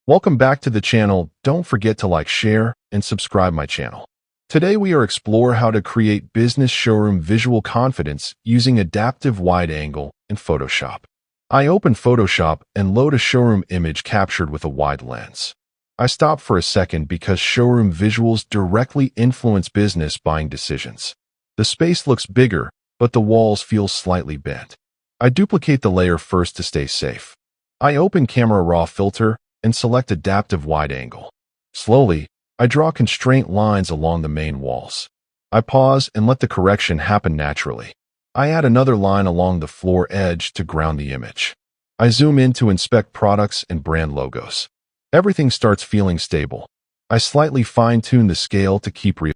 Welcome back to the channel. Don't forget to like, share, and subscribe my channel. Today we are explore how to create business showroom visual confidence using adaptive wide angle in Photoshop. I open Photoshop and load a showroom image captured with a wide lens. I stop for a second because showroom visuals directly influence business buying decisions. The space looks bigger, but the walls feel slightly bent. I duplicate the layer first to stay safe. I open Camera Raw filter and select adaptive wide angle. Slowly, I draw constraint lines along the main walls. I pause and let the correction happen naturally. I add another line along the floor edge to ground the image. I zoom in to inspect products and brand logos. Everything starts feeling stable. I slightly fine-tune the scale to keep real.